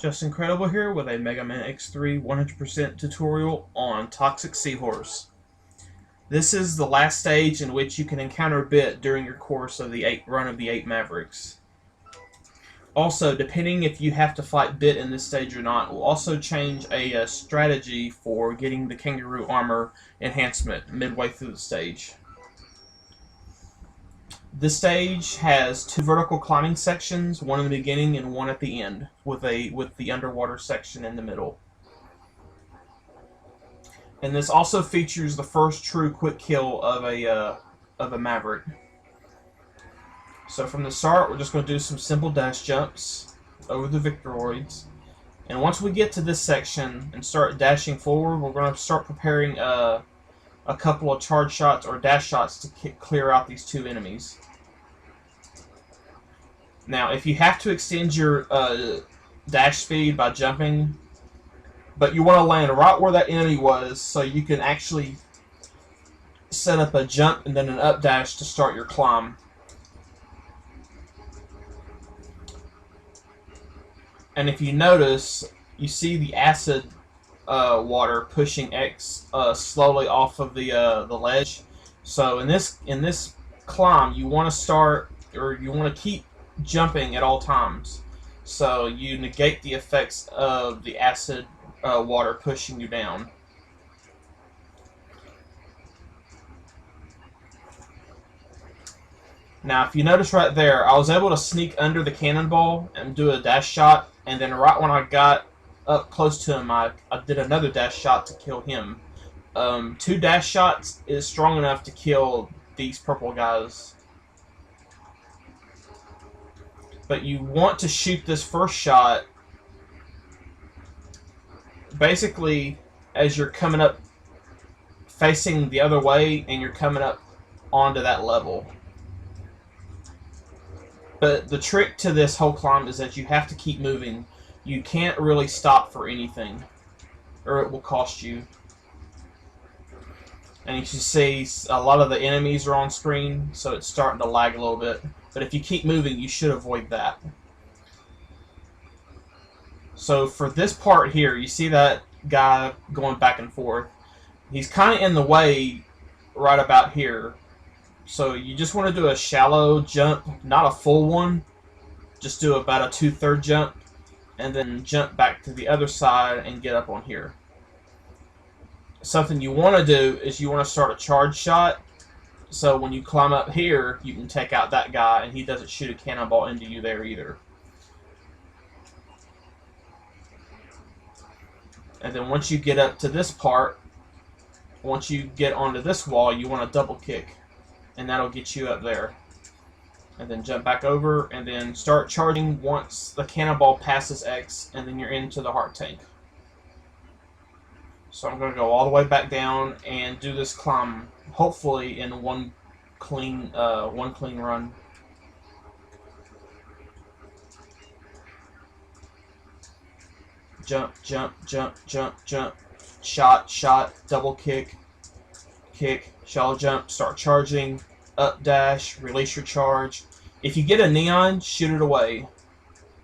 Just Incredible here with a Mega Man X3 100% tutorial on Toxic Seahorse. This is the last stage in which you can encounter Bit during your course of the run of the 8 Mavericks. Also, depending if you have to fight Bit in this stage or not, will also change a strategy for getting the Kangaroo Armor enhancement midway through the stage. This stage has 2 vertical climbing sections, one in the beginning and one at the end, with the underwater section in the middle. And this also features the first true quick kill of a Maverick. So from the start, we're just going to do some simple dash jumps over the Victoroids. And once we get to this section and start dashing forward, we're going to start preparing a couple of charge shots or dash shots to clear out these 2 enemies. Now, if you have to extend your dash speed by jumping, but you want to land right where that enemy was, so you can actually set up a jump and then an up dash to start your climb. And if you notice, you see the acid water pushing X slowly off of the ledge. So in this climb, you want to start, or you want to keep jumping at all times. So you negate the effects of the acid water pushing you down. Now, if you notice right there, I was able to sneak under the cannonball and do a dash shot, and then right when I got up close to him, I did another dash shot to kill him. 2 dash shots is strong enough to kill these purple guys. But you want to shoot this first shot basically as you're coming up facing the other way and you're coming up onto that level. But the trick to this whole climb is that you have to keep moving. You can't really stop for anything, or it will cost you. And you can see a lot of the enemies are on screen, so it's starting to lag a little bit. But if you keep moving, you should avoid that. So for this part here, you see that guy going back and forth. He's kind of in the way right about here. So you just want to do a shallow jump, not a full one. Just do about a 2/3 jump, and then jump back to the other side and get up on here. Something you want to do is you want to start a charge shot. So when you climb up here, you can take out that guy, and he doesn't shoot a cannonball into you there either. And then once you get up to this part, once you get onto this wall, you want to double kick, and that'll get you up there. And then jump back over, and then start charging once the cannonball passes X, and then you're into the heart tank. So I'm going to go all the way back down and do this climb, hopefully in one clean run. Jump, jump, jump, jump, jump, shot, shot, double kick, kick, shallow jump, start charging, up dash, release your charge. If you get a neon, shoot it away.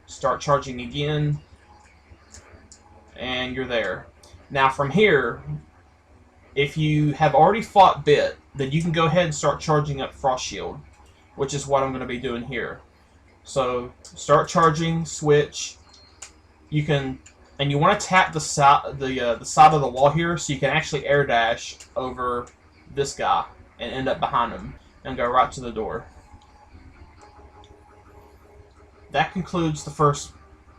Start charging again, and you're there. Now from here, if you have already fought Bit, then you can go ahead and start charging up Frost Shield, which is what I'm going to be doing here. So start charging, switch. You can, and you want to tap the side of the wall here, so you can actually air dash over this guy and end up behind him and go right to the door. That concludes the first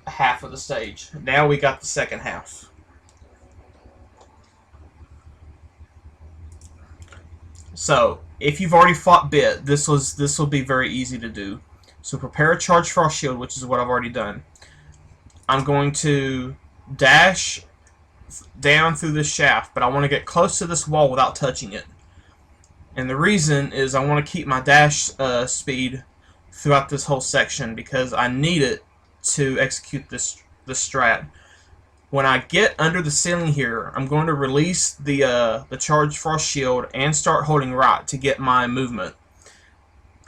half of the stage. Now we got the second half. So, if you've already fought Bit, this will be very easy to do. So prepare a charge Frost Shield, which is what I've already done. I'm going to dash down through this shaft, but I want to get close to this wall without touching it. And the reason is I want to keep my dash speed throughout this whole section because I need it to execute this strat. When I get under the ceiling here, I'm going to release the charged Frost Shield and start holding right to get my movement.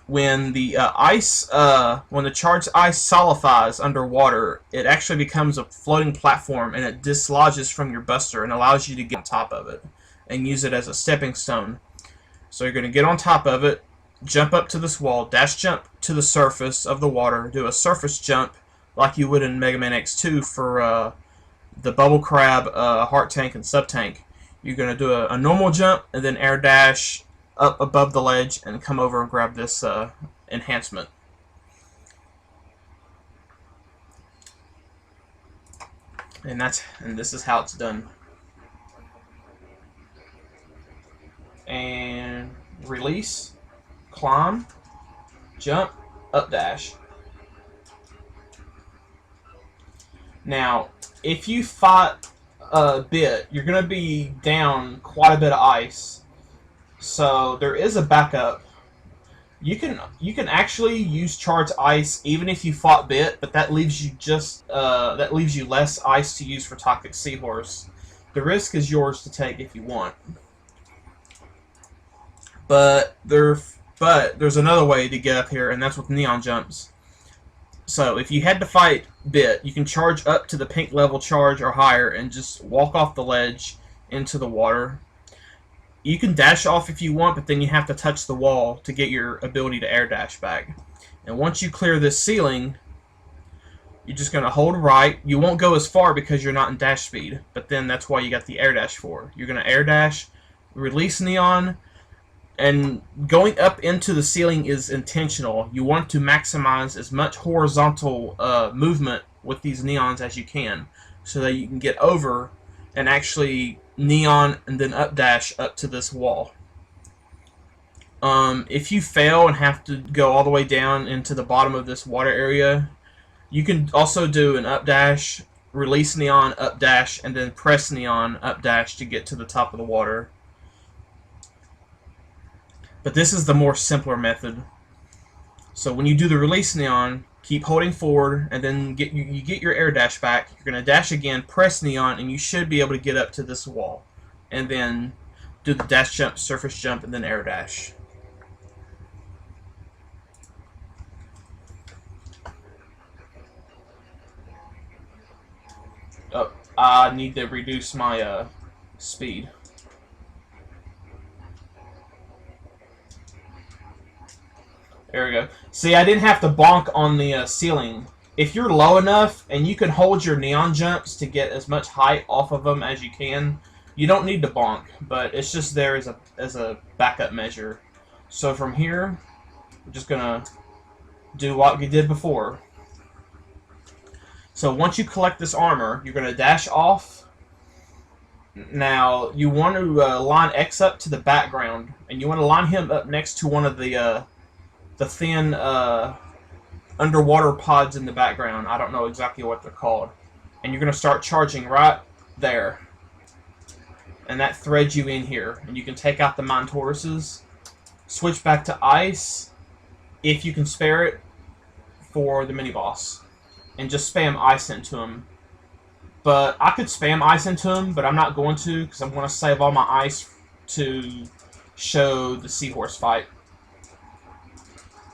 when the when the charged ice solidifies underwater, it actually becomes a floating platform, and it dislodges from your buster and allows you to get on top of it and use it as a stepping stone. So you're going to get on top of it, jump up to this wall, dash jump to the surface of the water, do a surface jump like you would in Mega Man X2 for the Bubble Crab, Heart Tank, and Sub Tank. You're going to do a normal jump and then air dash up above the ledge and come over and grab this enhancement. And this is how it's done. And release, climb, jump, up dash. Now, if you fight a bit, you're going to be down quite a bit of ice. So there is a backup. You can actually use charged ice even if you fought bit, but that leaves you less ice to use for Toxic Seahorse. The risk is yours to take if you want. But there's another way to get up here, and that's with neon jumps. So if you had to fight bit, you can charge up to the pink level charge or higher and just walk off the ledge into the water. You can dash off if you want, but then you have to touch the wall to get your ability to air dash back. And once you clear this ceiling, you're just going to hold right. You won't go as far because you're not in dash speed, but then that's why you got the air dash for. You're going to air dash, release neon, and going up into the ceiling is intentional. You want to maximize as much horizontal movement with these neons as you can, so that you can get over and actually neon and then up dash up to this wall. If you fail and have to go all the way down into the bottom of this water area, you can also do an up dash, release neon, up dash, and then press neon, up dash to get to the top of the water. But this is the more simpler method. So when you do the release neon, keep holding forward, and then you get your air dash back. You're going to dash again, press neon, and you should be able to get up to this wall. And then do the dash jump, surface jump, and then air dash. Oh, I need to reduce my speed. There we go. See, I didn't have to bonk on the ceiling. If you're low enough and you can hold your neon jumps to get as much height off of them as you can, you don't need to bonk, but it's just there as a backup measure. So from here, we're just gonna do what we did before. So once you collect this armor, you're gonna dash off. Now you want to line X up to the background, and you want to line him up next to one of the thin underwater pods in the background. I don't know exactly what they're called. And you're going to start charging right there. And that threads you in here. And you can take out the Mine Tauruses, switch back to ice, if you can spare it, for the mini-boss. And just spam ice into him. But I could spam ice into him, but I'm not going to, because I'm going to save all my ice to show the Seahorse fight.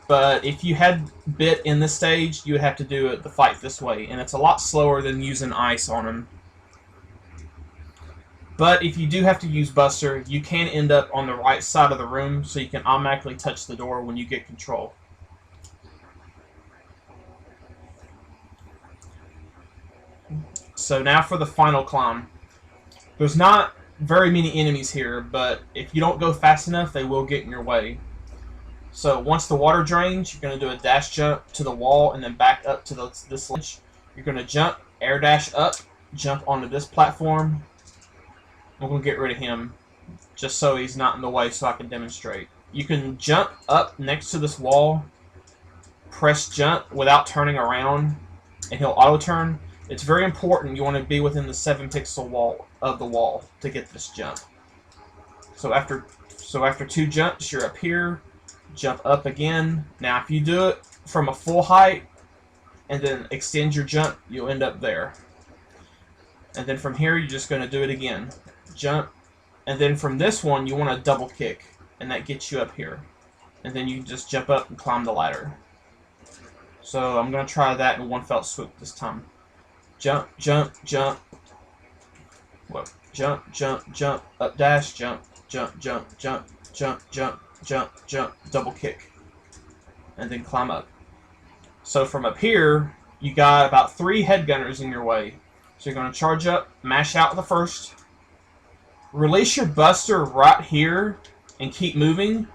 But if you had bit in this stage, you would have to do the fight this way, and it's a lot slower than using ice on him. But if you do have to use Buster, you can end up on the right side of the room, so you can automatically touch the door when you get control. So now for the final climb. There's not very many enemies here, but if you don't go fast enough, they will get in your way. So once the water drains, you're going to do a dash jump to the wall and then back up to this ledge. You're going to jump, air dash up, jump onto this platform. I'm going to get rid of him just so he's not in the way so I can demonstrate. You can jump up next to this wall, press jump without turning around, and he'll auto-turn. It's very important you want to be within the 7-pixel wall of the wall to get this jump. So after 2 jumps, you're up here. Jump up again. Now if you do it from a full height and then extend your jump, you'll end up there. And then from here, you're just going to do it again. Jump. And then from this one, you want to double kick, and that gets you up here. and then you can just jump up and climb the ladder. So I'm going to try that in one fell swoop this time. Jump, jump, jump. Whoa. Jump, jump, jump, up dash, jump, jump, jump, jump, jump, jump, jump, jump, double kick. And then climb up. So from up here, you got about 3 head gunners in your way. So you're going to charge up, mash out the first, release your buster right here, and keep moving.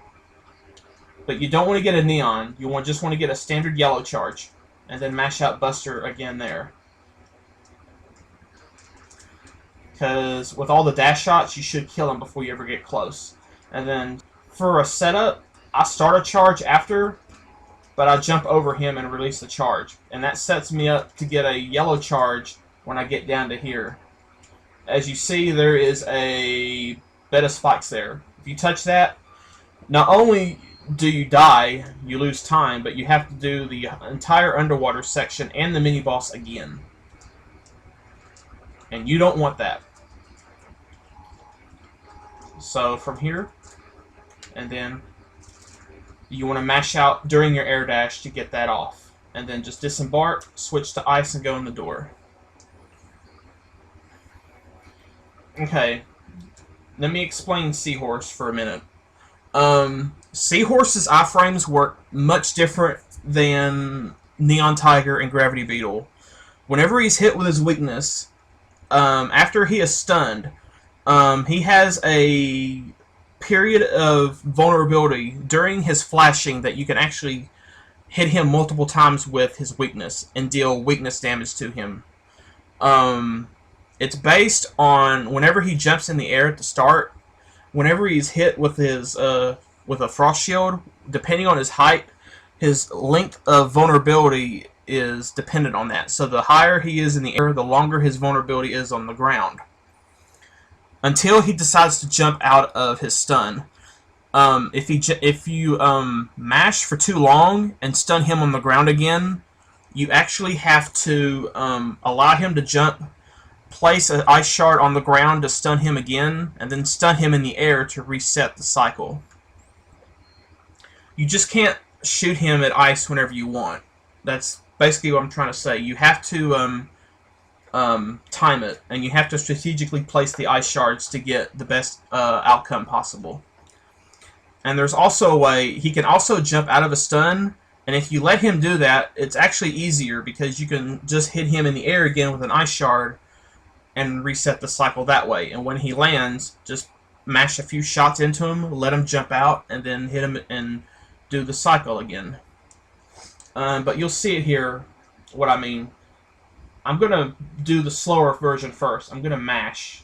But you don't want to get a neon. You just want to get a standard yellow charge. And then mash out buster again there. Because with all the dash shots, you should kill him before you ever get close. And then for a setup, I start a charge after, but I jump over him and release the charge. And that sets me up to get a yellow charge when I get down to here. As you see, there is a bed of spikes there. If you touch that, not only do you die, you lose time, but you have to do the entire underwater section and the mini-boss again. And you don't want that. So from here, and then you want to mash out during your air dash to get that off. And then just disembark, switch to ice, and go in the door. Okay, let me explain Seahorse for a minute. Seahorse's iframes work much different than Neon Tiger and Gravity Beetle. Whenever he's hit with his weakness, after he is stunned, he has a period of vulnerability during his flashing that you can actually hit him multiple times with his weakness and deal weakness damage to him. It's based on whenever he jumps in the air at the start, whenever he's hit with his with a frost shield, depending on his height, his length of vulnerability is dependent on that. So the higher he is in the air, the longer his vulnerability is on the ground. Until he decides to jump out of his stun. If you mash for too long and stun him on the ground again, you actually have to allow him to jump, place an ice shard on the ground to stun him again, and then stun him in the air to reset the cycle. You just can't shoot him at ice whenever you want. That's basically what I'm trying to say. You have to time it, and you have to strategically place the ice shards to get the best outcome possible. And there's also a way, he can also jump out of a stun, and if you let him do that, it's actually easier because you can just hit him in the air again with an ice shard and reset the cycle that way. And when he lands, just mash a few shots into him, let him jump out, and then hit him and do the cycle again. But you'll see it here, what I mean. I'm going to do the slower version first. I'm going to mash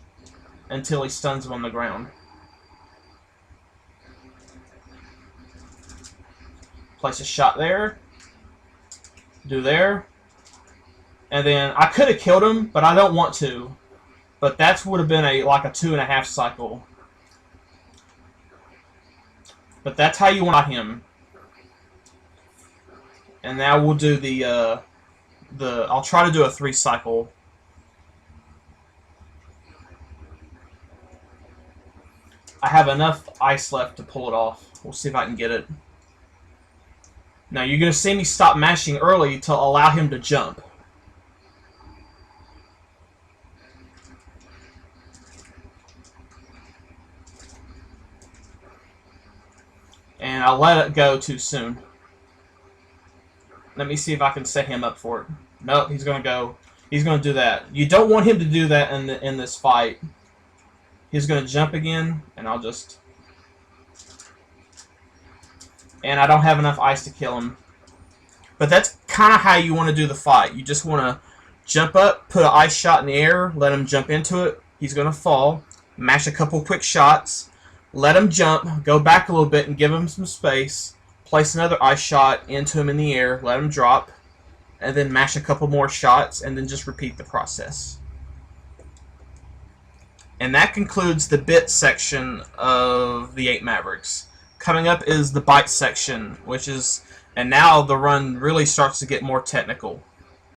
until he stuns him on the ground. Place a shot there. Do there. And then I could have killed him, but I don't want to. But that would have been like a 2.5 cycle. But that's how you want him. And now we'll do I'll try to do a 3 cycle. I have enough ice left to pull it off. We'll see if I can get it. Now you're going to see me stop mashing early to allow him to jump. And I let it go too soon. Let me see if I can set him up for it. Nope, he's going to go. He's going to do that. You don't want him to do that in this fight. He's going to jump again, and I'll just... And I don't have enough ice to kill him. But that's kind of how you want to do the fight. You just want to jump up, put an ice shot in the air, let him jump into it. He's going to fall. Mash a couple quick shots. Let him jump, go back a little bit and give him some space. Place another ice shot into him in the air, let him drop, and then mash a couple more shots, and then just repeat the process. And that concludes the bit section of the 8 Mavericks. Coming up is the bite section, and now the run really starts to get more technical.